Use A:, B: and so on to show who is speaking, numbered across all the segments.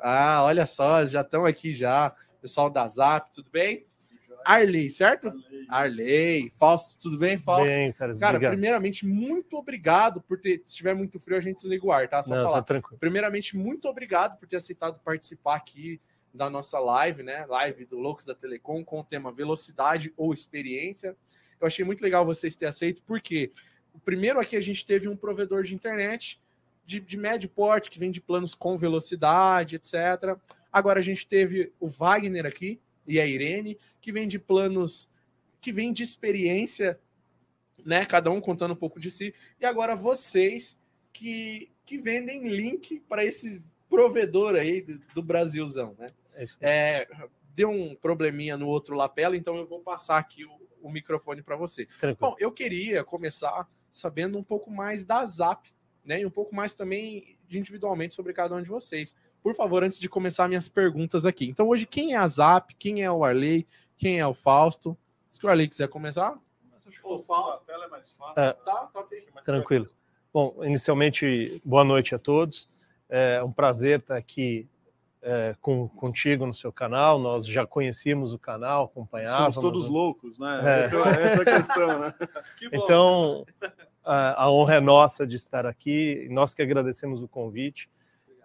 A: Ah, olha só, já estão aqui já. Pessoal da Zap, tudo bem? Arley, certo? Arley. Fausto, tudo bem, Fausto?
B: Bem, cara,
A: primeiramente, muito obrigado por ter... Se estiver muito frio, a gente desliga o ar, tá? Só falar.
B: Tá tranquilo.
A: Primeiramente, muito obrigado por ter aceitado participar aqui da nossa live, né? Live do Loucos da Telecom com o tema velocidade ou experiência. Eu achei muito legal vocês terem aceito, porque o primeiro aqui a gente teve um provedor de internet de médio porte, que vende planos com velocidade, etc. Agora a gente teve o Wagner aqui e a Irene, que vende planos, que vem de experiência, né? Cada um contando um pouco de si. E agora vocês que vendem link para esse provedor aí do Brasilzão, né? Deu um probleminha no outro lapela, então eu vou passar aqui o microfone para você.
B: Tranquilo.
A: Bom, eu queria começar sabendo um pouco mais da Zap, né? E um pouco mais também de individualmente sobre cada um de vocês. Por favor, antes de começar minhas perguntas aqui. Então, hoje, quem é a Zap? Quem é o Arley? Quem é o Fausto? Se o Arley quiser começar.
C: O Fausto, a tela é mais fácil.
A: Tá ok.
B: Tranquilo. Bom, inicialmente, boa noite a todos. É um prazer estar aqui contigo no seu canal. Nós já conhecíamos o canal, acompanhávamos.
C: Somos todos loucos, né? Essa é a questão, né?
B: Que bom. Então, a honra é nossa de estar aqui. Nós que agradecemos o convite.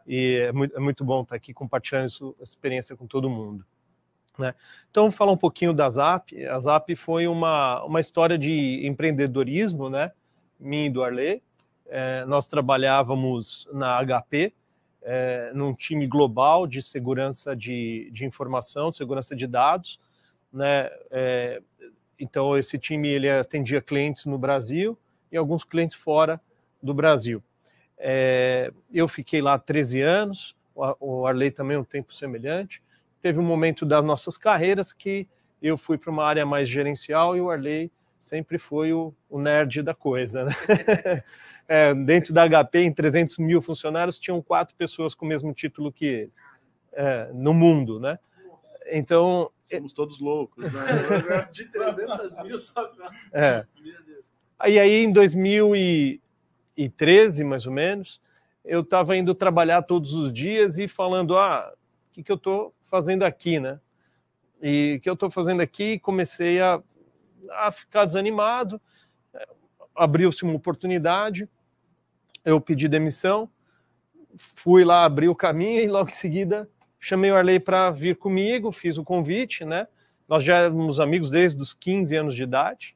B: E é muito bom estar aqui compartilhando essa experiência com todo mundo, né? Então, vou falar um pouquinho da Zap. A Zap foi uma história de empreendedorismo, né? Minha e do Arley. Nós trabalhávamos na HP, num time global de segurança de informação, de segurança de dados, né? Então, esse time ele atendia clientes no Brasil e alguns clientes fora do Brasil. Eu fiquei lá 13 anos, o Arley também um tempo semelhante. Teve um momento das nossas carreiras que eu fui para uma área mais gerencial e o Arley sempre foi o nerd da coisa, né? Dentro da HP, em 300 mil funcionários, tinham 4 pessoas com o mesmo título que ele, no mundo, né? Então...
C: Somos todos loucos, né?
A: De 300 mil só...
B: Meu Deus. Aí, em 2013, mais ou menos, eu estava indo trabalhar todos os dias e falando, o que eu estou fazendo aqui, né? E o que eu estou fazendo aqui, comecei a ficar desanimado, abriu-se uma oportunidade, eu pedi demissão, fui lá abrir o caminho e logo em seguida chamei o Arley para vir comigo, fiz o convite, né? Nós já éramos amigos desde os 15 anos de idade,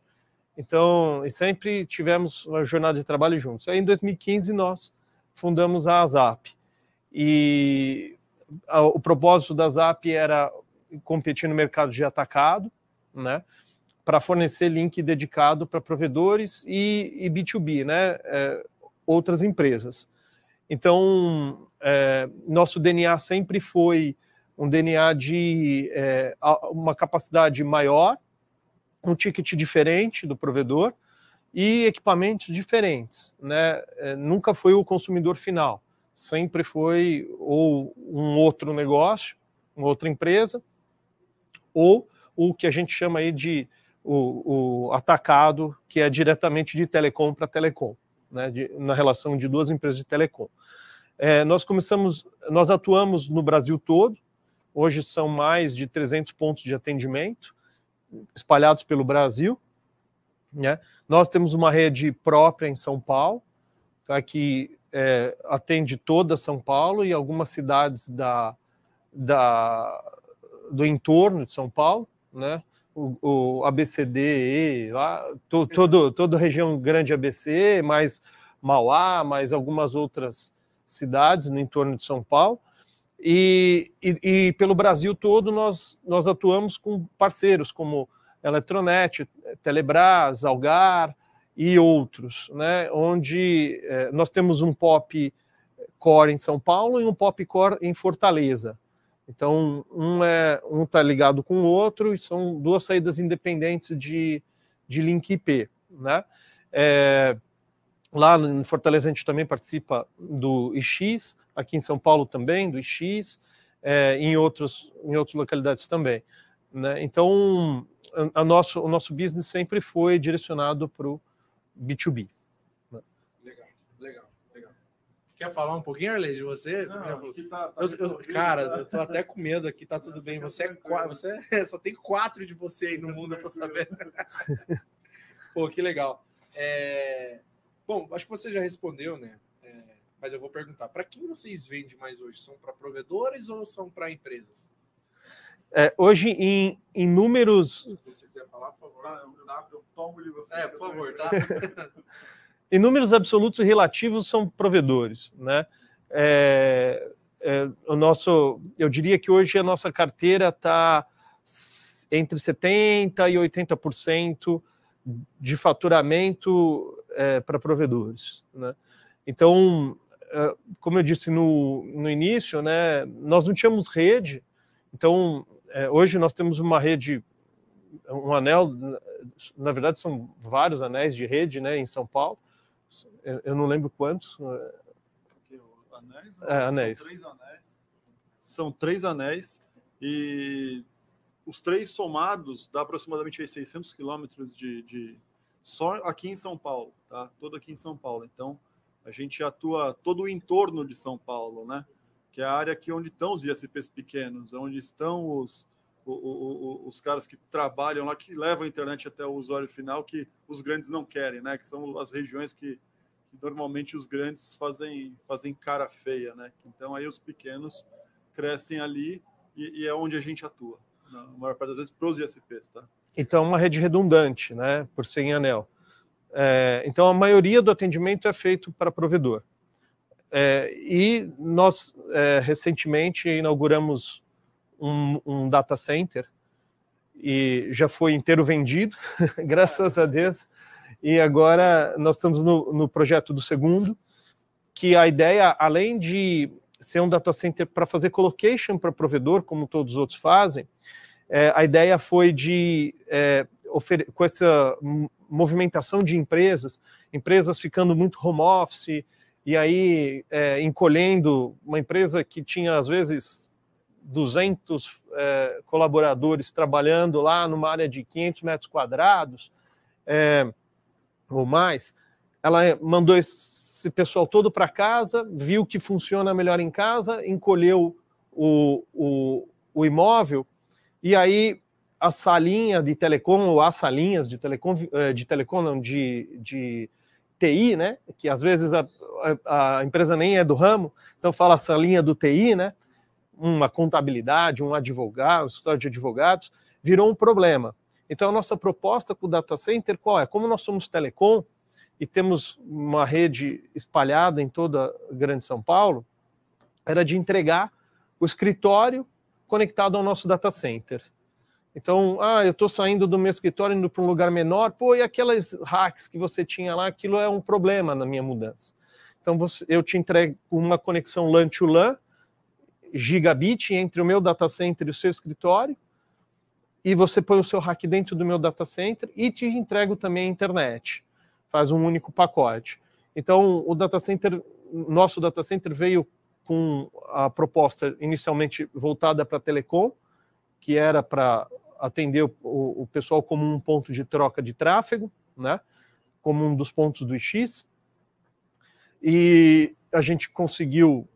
B: então sempre tivemos uma jornada de trabalho juntos. Aí em 2015 nós fundamos a Zap e o propósito da Zap era competir no mercado de atacado, né? Para fornecer link dedicado para provedores e B2B, né? Outras empresas. Então, nosso DNA sempre foi um DNA de uma capacidade maior, um ticket diferente do provedor e equipamentos diferentes, né? Nunca foi o consumidor final, sempre foi ou um outro negócio, uma outra empresa, ou o que a gente chama aí de o atacado, que é diretamente de telecom para telecom, né, na relação de 2 empresas de telecom. Nós atuamos no Brasil todo, hoje são mais de 300 pontos de atendimento, espalhados pelo Brasil, né? Nós temos uma rede própria em São Paulo, tá, que atende toda São Paulo e algumas cidades do entorno de São Paulo, né? O ABCD, toda a região grande ABC, mais Mauá, mais algumas outras cidades no entorno de São Paulo. E pelo Brasil todo nós atuamos com parceiros como Eletronet, Telebrás, Algar e outros, né? Onde nós temos um POP Core em São Paulo e um POP Core em Fortaleza. Então, um está ligado com o outro e são 2 saídas independentes de link IP, né? Lá em Fortaleza a gente também participa do IX, aqui em São Paulo também, do IX, em outras localidades também, né? Então, o nosso business sempre foi direcionado para o B2B.
A: Legal. Quer falar um pouquinho, Arley, de você?
C: Não,
A: cara, eu tô até com medo aqui, tá tudo bem. Você só tem 4 de você aí no mundo, eu tô sabendo. Pô, que legal. Bom, acho que você já respondeu, né? Mas eu vou perguntar, para quem vocês vendem mais hoje? São para provedores ou são para empresas?
B: Hoje, em números...
A: Se você quiser falar, por favor. Eu tomo de você. Por favor, tá?
B: Em números absolutos e relativos, são provedores, né? Eu diria que hoje a nossa carteira está entre 70% e 80% de faturamento para provedores, né? Então, como eu disse no início, né, nós não tínhamos rede. Então, hoje nós temos uma rede, um anel, na verdade são vários anéis de rede, né, em São Paulo. Eu não lembro quantos.
C: Anéis?
B: Anéis.
C: São 3 anéis. São 3 anéis e os 3 somados dá aproximadamente 600 quilômetros só aqui em São Paulo, tá? Todo aqui em São Paulo. Então, a gente atua todo o entorno de São Paulo, né? Que é a área aqui onde estão os ISPs pequenos, onde estão os caras que trabalham lá, que levam a internet até o usuário final, que os grandes não querem, né? Que são as regiões que normalmente os grandes fazem cara feia, né? Então aí os pequenos crescem ali e é onde a gente atua, na maior parte das vezes, para os ISPs, tá?
B: Então, uma rede redundante, né? Por ser em anel. Então, a maioria do atendimento é feito para provedor. E nós, recentemente, inauguramos um data center e já foi inteiro vendido, graças a Deus. E agora nós estamos no projeto do segundo, que a ideia, além de ser um data center para fazer colocation para provedor, como todos os outros fazem, a ideia foi com essa movimentação de empresas ficando muito home office, e aí encolhendo, uma empresa que tinha, às vezes, 200 colaboradores trabalhando lá numa área de 500 metros quadrados, ou mais, ela mandou esse pessoal todo para casa, viu que funciona melhor em casa, encolheu o imóvel, e aí a salinha de telecom, ou as salinhas de telecom não, de TI, né, que às vezes a empresa nem é do ramo, então fala salinha do TI, né, uma contabilidade, um advogado, um escritório de advogados, virou um problema. Então, a nossa proposta com o data center, qual é? Como nós somos telecom e temos uma rede espalhada em toda a Grande São Paulo, era de entregar o escritório conectado ao nosso data center. Então, eu estou saindo do meu escritório indo para um lugar menor, e aquelas racks que você tinha lá, aquilo é um problema na minha mudança. Então, eu te entrego uma conexão LAN to LAN, gigabit entre o meu data center e o seu escritório, e você põe o seu rack dentro do meu data center e te entrego também a internet. Faz um único pacote. Então, nosso data center veio com a proposta inicialmente voltada para telecom, que era para atender o pessoal como um ponto de troca de tráfego, né? Como um dos pontos do Ix. E a gente conseguiu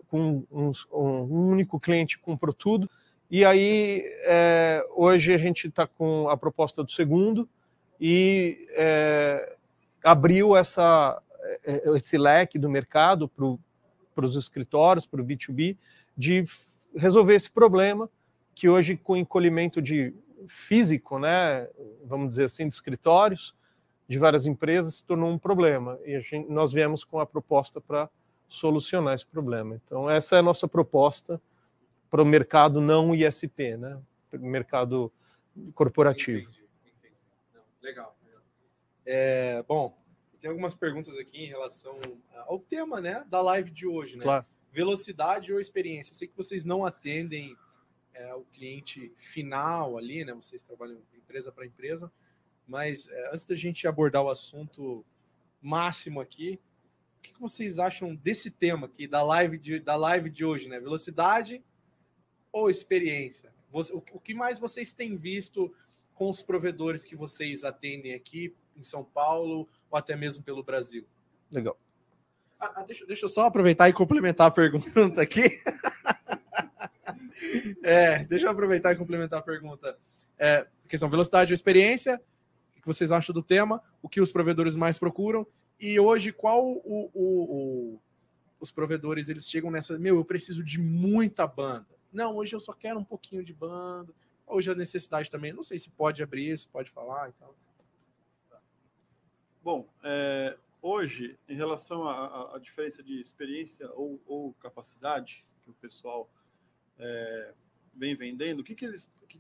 B: com um único cliente comprou tudo. E aí, hoje a gente está com a proposta do segundo e abriu esse leque do mercado para os escritórios, para o B2B, de resolver esse problema que hoje, com o encolhimento físico, né, vamos dizer assim, de escritórios, de várias empresas, se tornou um problema. E nós viemos com a proposta para solucionar esse problema. Então, essa é a nossa proposta para o mercado não ISP, né? Mercado corporativo.
A: Entendi. Não, legal. Bom, tem algumas perguntas aqui em relação ao tema, né, da live de hoje, né?
B: Claro.
A: Velocidade ou experiência? Eu sei que vocês não atendem o cliente final ali, né? Vocês trabalham empresa para empresa, mas antes da gente abordar o assunto máximo aqui, o que vocês acham desse tema aqui, da live de hoje, né? Velocidade ou experiência? O que mais vocês têm visto com os provedores que vocês atendem aqui em São Paulo ou até mesmo pelo Brasil?
B: Legal.
A: Deixa eu só aproveitar e complementar a pergunta aqui. Deixa eu aproveitar e complementar a pergunta. Questão velocidade ou experiência, o que vocês acham do tema, o que os provedores mais procuram, e hoje qual os provedores eles chegam nessa, eu preciso de muita banda. Não, hoje eu só quero um pouquinho de banda. Hoje a necessidade também, não sei se pode abrir isso, pode falar. Então.
C: Bom, hoje, em relação à diferença de experiência ou capacidade que o pessoal vem vendendo, o que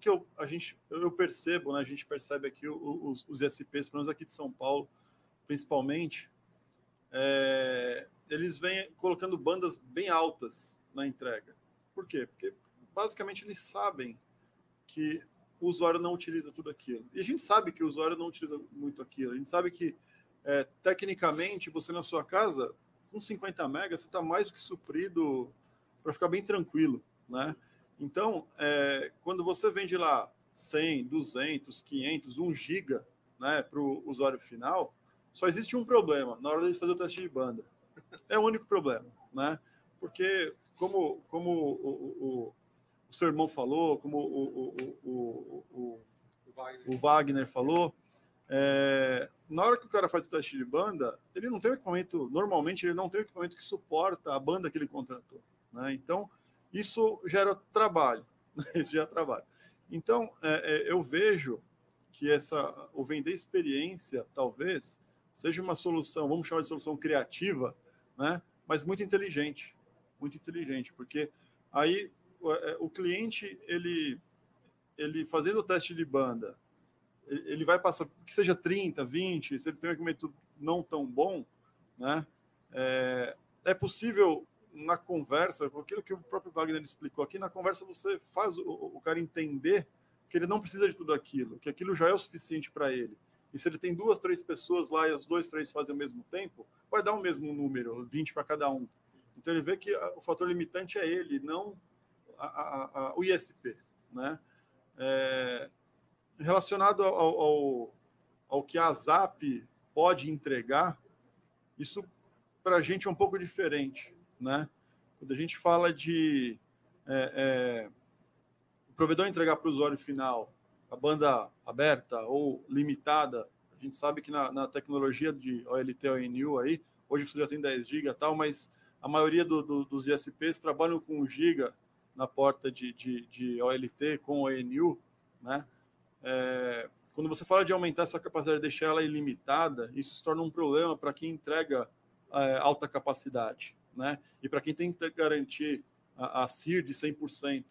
C: eu percebo, né? A gente percebe aqui os ISPs, pelo menos aqui de São Paulo, principalmente, eles vêm colocando bandas bem altas na entrega. Por quê? Porque basicamente eles sabem que o usuário não utiliza tudo aquilo. E a gente sabe que o usuário não utiliza muito aquilo. A gente sabe que, tecnicamente, você na sua casa, com 50 megas, você está mais do que suprido para ficar bem tranquilo, né? Então, quando você vende lá 100, 200, 500, 1 giga, né, para o usuário final, só existe um problema na hora de fazer o teste de banda. É o único problema, né? Porque, como o seu irmão falou, como o Wagner falou, na hora que o cara faz o teste de banda, ele não tem o equipamento, normalmente ele não tem o equipamento que suporta a banda que ele contratou, né? Então, isso gera trabalho, isso gera trabalho. Então, eu vejo que o vender experiência, talvez, seja uma solução, vamos chamar de solução criativa, né? Mas muito inteligente, porque aí o cliente, ele fazendo o teste de banda, ele vai passar, que seja 30, 20, se ele tem um equipamento não tão bom, né? É possível, na conversa, aquilo que o próprio Wagner explicou aqui, na conversa você faz o cara entender que ele não precisa de tudo aquilo, que aquilo já é o suficiente para ele. E se ele tem 2, 3 pessoas lá e as 2, 3 fazem ao mesmo tempo, vai dar o mesmo número, 20 para cada um. Então ele vê que o fator limitante é ele, não o ISP, né? Relacionado ao que a ZAP pode entregar, isso para a gente é um pouco diferente, né? Quando a gente fala de o provedor entregar para o usuário final a banda aberta ou limitada, a gente sabe que na tecnologia de OLT ou ONU aí, hoje você já tem 10 GB e tal, mas a maioria dos ISPs trabalham com 1 GB na porta de OLT com ONU, né? Quando você fala de aumentar essa capacidade e deixar ela ilimitada, isso se torna um problema para quem entrega alta capacidade, né? E para quem tem que garantir a SIR de 100%,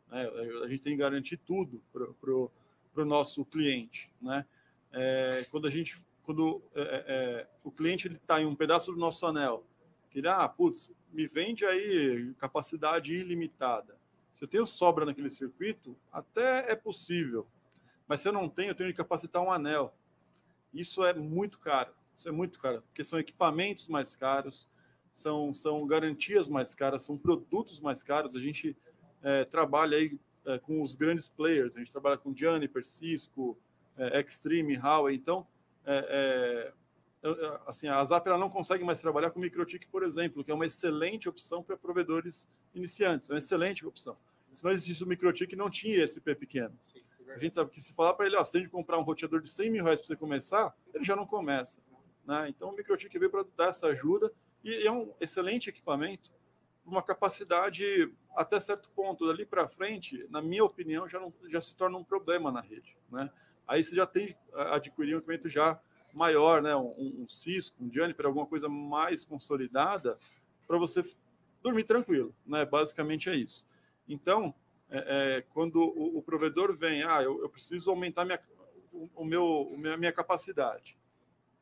C: né? A gente tem que garantir tudo para o nosso cliente, né? Quando o cliente está em um pedaço do nosso anel, que ele, putz, me vende aí capacidade ilimitada. Se eu tenho sobra naquele circuito, até é possível, mas se eu não tenho, eu tenho que capacitar um anel. Isso é muito caro. Porque são equipamentos mais caros, são garantias mais caras, são produtos mais caros. A gente trabalha aí com os grandes players, a gente trabalha com Juniper, Cisco, Extreme, Huawei. Então, assim, a ZAP ela não consegue mais trabalhar com MikroTik, por exemplo, que é uma excelente opção para provedores iniciantes, é uma excelente opção. Se não existisse o MikroTik, não tinha ISP pequeno. Sim. A gente sabe que se falar para ele, você tem que comprar um roteador de 100 mil reais para você começar, ele já não começa, né? Então o MikroTik veio para dar essa ajuda e é um excelente equipamento, uma capacidade até certo ponto. Dali para frente, na minha opinião, já se torna um problema na rede, né? Aí você já tem que adquirir um equipamento já maior, né? Um Cisco, um Juniper, alguma coisa mais consolidada para você dormir tranquilo, né? Basicamente é isso. Então, quando o provedor vem, eu preciso aumentar minha capacidade,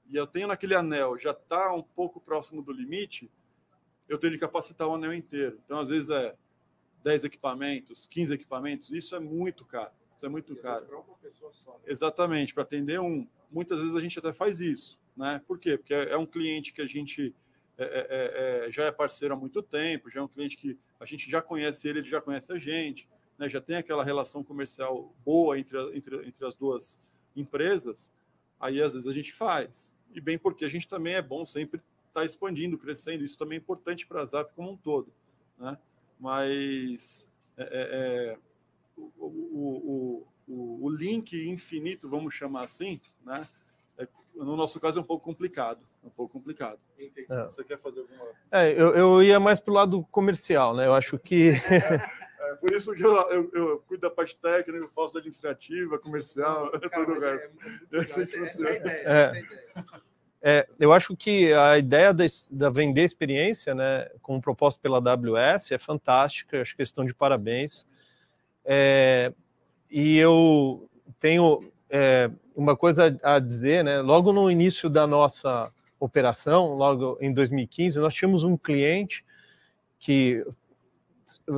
C: e eu tenho naquele anel, já está um pouco próximo do limite, eu tenho que capacitar o anel inteiro. Então, às vezes, 10 equipamentos, 15 equipamentos, isso é muito caro. Isso é muito caro. Para uma pessoa só, né? Exatamente, para atender muitas vezes a gente até faz isso, né? Por quê? Porque é um cliente que a gente já é parceiro há muito tempo, já é um cliente que a gente já conhece ele já conhece a gente, né? Já tem aquela relação comercial boa entre as duas empresas, aí às vezes a gente faz. E bem porque a gente também é bom sempre está expandindo, crescendo. Isso também é importante para a Zap como um todo, né? Mas o link infinito, vamos chamar assim, né? No nosso caso é um pouco complicado. Você quer fazer alguma...
B: Eu ia mais para o lado comercial, né? Eu acho que...
C: por isso que eu cuido da parte técnica, eu faço da administrativa, comercial, todo o resto.
B: Eu acho que a ideia da vender experiência, né, como proposta pela AWS, é fantástica, acho que eles estão de parabéns. E eu tenho uma coisa a dizer, né? Logo no início da nossa operação, logo em 2015, nós tínhamos um cliente que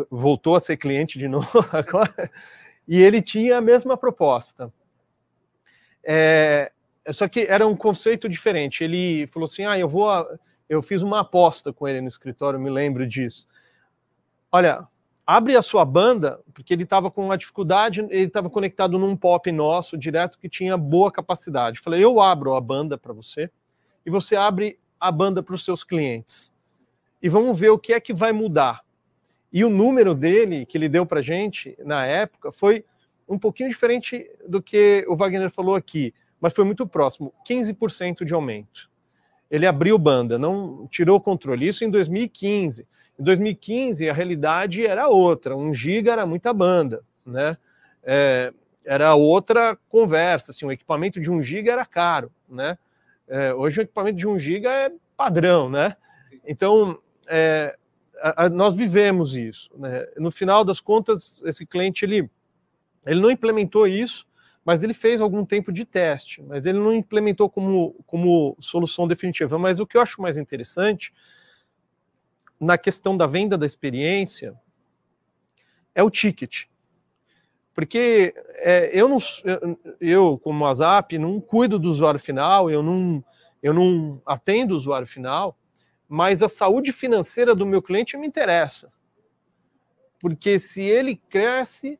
B: voltou a ser cliente de novo agora, e ele tinha a mesma proposta. Só que era um conceito diferente. Ele falou assim, eu fiz uma aposta com ele no escritório, me lembro disso. Olha, abre a sua banda, porque ele estava com uma dificuldade, ele estava conectado num POP nosso, direto, que tinha boa capacidade. Falei, eu abro a banda para você, e você abre a banda para os seus clientes. E vamos ver o que é que vai mudar. E o número dele, que ele deu para a gente, na época, foi um pouquinho diferente do que o Wagner falou aqui, mas foi muito próximo, 15% de aumento. Ele abriu banda, não tirou o controle. Isso em 2015. Em 2015, a realidade era outra. 1 giga era muita banda, né? Era outra conversa. Assim, o equipamento de 1 giga era caro, né? Hoje o equipamento de 1 giga é padrão, né? Então, nós vivemos isso, né? No final das contas, esse cliente ele não implementou isso, mas ele fez algum tempo de teste, mas ele não implementou como solução definitiva. Mas o que eu acho mais interessante na questão da venda da experiência é o ticket. Porque eu, como a Zap, não cuido do usuário final, eu não atendo o usuário final, mas a saúde financeira do meu cliente me interessa. Porque se ele cresce,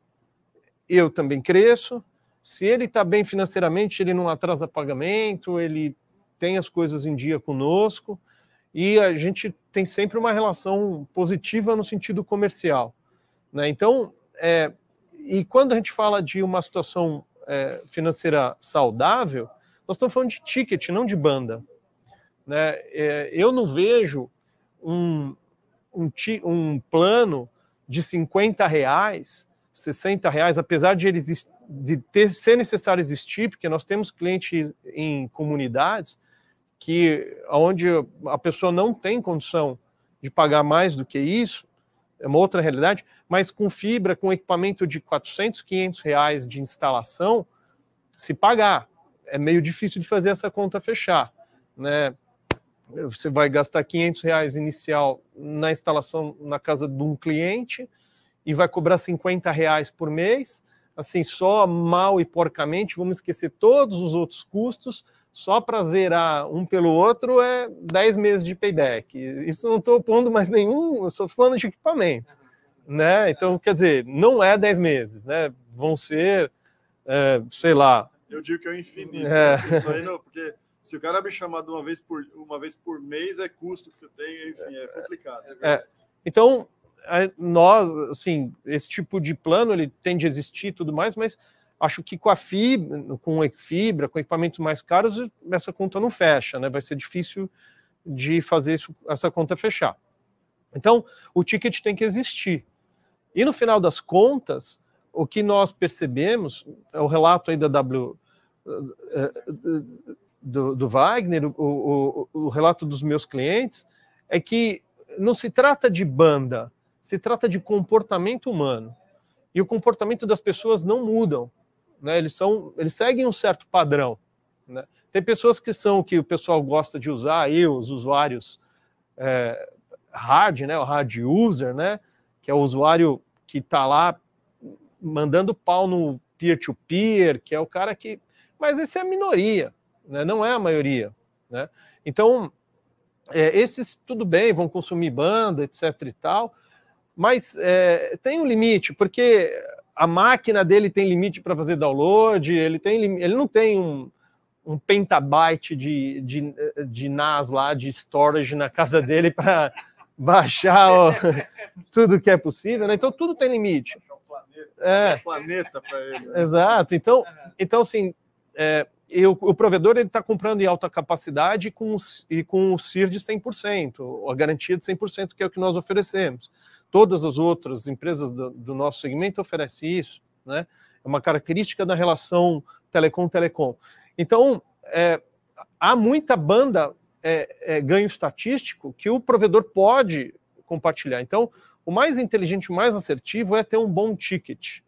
B: eu também cresço. Se ele está bem financeiramente, ele não atrasa pagamento, ele tem as coisas em dia conosco, e a gente tem sempre uma relação positiva no sentido comercial, né? Então, e quando a gente fala de uma situação financeira saudável, nós estamos falando de ticket, não de banda, né? Eu não vejo um plano de R$50, R$60, apesar de eles ser necessário existir, porque nós temos clientes em comunidades onde a pessoa não tem condição de pagar mais do que isso, é uma outra realidade, mas com fibra, com equipamento de R$400, R$500 de instalação, se pagar. É meio difícil de fazer essa conta fechar, né? Você vai gastar R$500 inicial na instalação na casa de um cliente e vai cobrar R$50 por mês, assim, só mal e porcamente, vamos esquecer todos os outros custos, só para zerar um pelo outro é 10 meses de payback. Isso não estou pondo mais nenhum, eu estou falando de equipamento, né? Então, quer dizer, não é 10 meses, né? Vão ser, sei lá...
C: Eu digo que é o infinito. Isso aí não, porque se o cara me chamar de uma vez por mês, é custo que você tem, enfim, é complicado.
B: Então, nós, assim, esse tipo de plano, ele tende a existir e tudo mais, mas acho que com a fibra, com equipamentos mais caros, essa conta não fecha, né? Vai ser difícil de fazer essa conta fechar. Então, o ticket tem que existir. E no final das contas, o que nós percebemos, é o relato aí do Wagner, o relato dos meus clientes, é que não se trata de banda, se trata de comportamento humano. E o comportamento das pessoas não mudam, né? Eles seguem um certo padrão, né? Tem pessoas que o pessoal gosta de usar, aí, os usuários hard, né? O hard user, né? Que é o usuário que está lá mandando pau no peer-to-peer, que é o cara que... Mas essa é a minoria, né? Não é a maioria, né? Então, esses, tudo bem, vão consumir banda, etc e tal, mas tem um limite, porque a máquina dele tem limite para fazer download, ele não tem um petabyte de NAS lá, de storage na casa dele para baixar tudo que é possível, né? Então tudo tem limite.
C: Planeta para ele. Né?
B: Exato. Então assim, o provedor ele está comprando em alta capacidade com o CIR de 100%, a garantia de 100%, que é o que nós oferecemos. Todas as outras empresas do nosso segmento oferecem isso, né? É uma característica da relação telecom-telecom. Então, há muita banda ganho estatístico que o provedor pode compartilhar. Então, o mais inteligente, o mais assertivo é ter um bom ticket.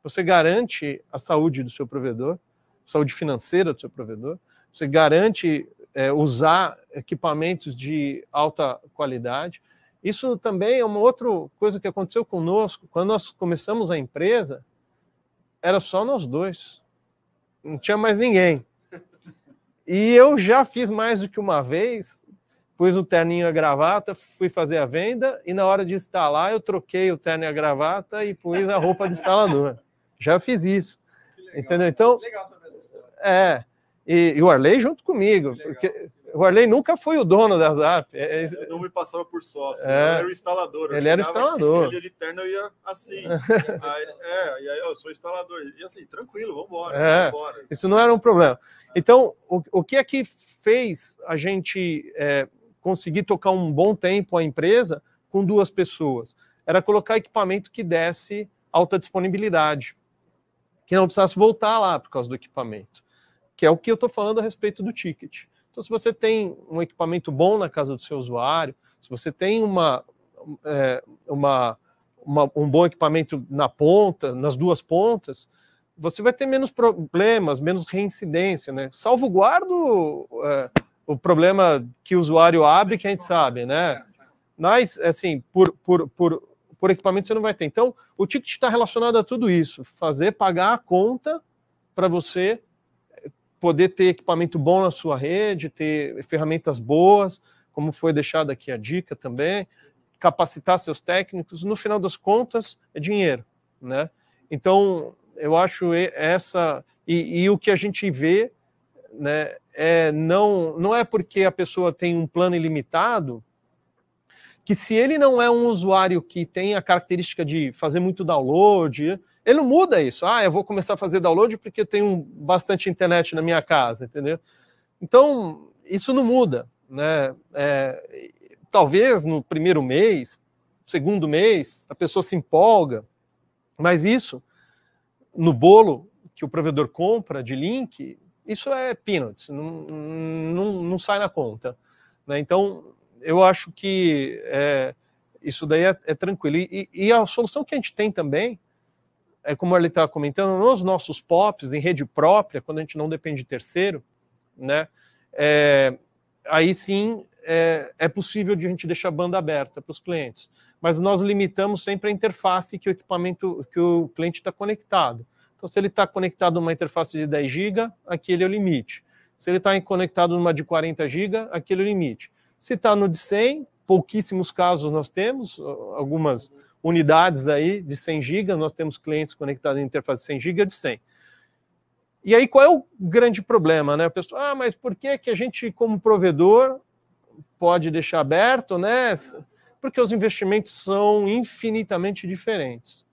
B: Você garante a saúde do seu provedor, saúde financeira do seu provedor, você garante usar equipamentos de alta qualidade. Isso também é uma outra coisa que aconteceu conosco. Quando nós começamos a empresa, era só nós dois. Não tinha mais ninguém. E eu já fiz mais do que uma vez, pus o terninho e a gravata, fui fazer a venda, e na hora de instalar, eu troquei o terno e a gravata e pus a roupa de instalador. Já fiz isso. Entendeu? Então, legal saber essa história. E o Arley junto comigo, porque o Arley nunca foi o dono da Zap.
C: Eu não me passava por sócio, eu era o instalador.
B: Ele era instalador.
C: Ele de terno, eu ia assim. aí eu sou instalador. E assim, tranquilo, vamos embora.
B: Isso não era um problema. Então, o que é que fez a gente conseguir tocar um bom tempo a empresa com duas pessoas? Era colocar equipamento que desse alta disponibilidade, que não precisasse voltar lá por causa do equipamento, que é o que eu estou falando a respeito do ticket. Então, se você tem um equipamento bom na casa do seu usuário, se você tem um bom equipamento na ponta, nas duas pontas, você vai ter menos problemas, menos reincidência, né? Salvaguarda o problema que o usuário abre, que a gente sabe, né? Mas, assim, por equipamento você não vai ter. Então, o ticket está relacionado a tudo isso. Pagar a conta para você poder ter equipamento bom na sua rede, ter ferramentas boas, como foi deixado aqui a dica também, capacitar seus técnicos. No final das contas, é dinheiro, né? Então, eu acho essa... E o que a gente vê, né, não é porque a pessoa tem um plano ilimitado que, se ele não é um usuário que tem a característica de fazer muito download, ele não muda isso. Eu vou começar a fazer download porque eu tenho bastante internet na minha casa, entendeu? Então, isso não muda, né? Talvez no primeiro mês, segundo mês, a pessoa se empolga, mas isso, no bolo que o provedor compra de link, isso é peanuts, não sai na conta, né? Então, eu acho que isso daí é tranquilo. E a solução que a gente tem também, como ele estava comentando, nos nossos POPs, em rede própria, quando a gente não depende de terceiro, né, aí sim é possível de a gente deixar a banda aberta para os clientes. Mas nós limitamos sempre a interface que o cliente está conectado. Então, se ele está conectado numa interface de 10 GB, aquele é o limite. Se ele está conectado numa de 40 GB, aquele é o limite. Se está no de 100, pouquíssimos casos nós temos, algumas unidades aí de 100 GB, nós temos clientes conectados em interface de 100 GB de 100. E aí, qual é o grande problema, né? A pessoa, mas por que a gente, como provedor, pode deixar aberto, né? Porque os investimentos são infinitamente diferentes.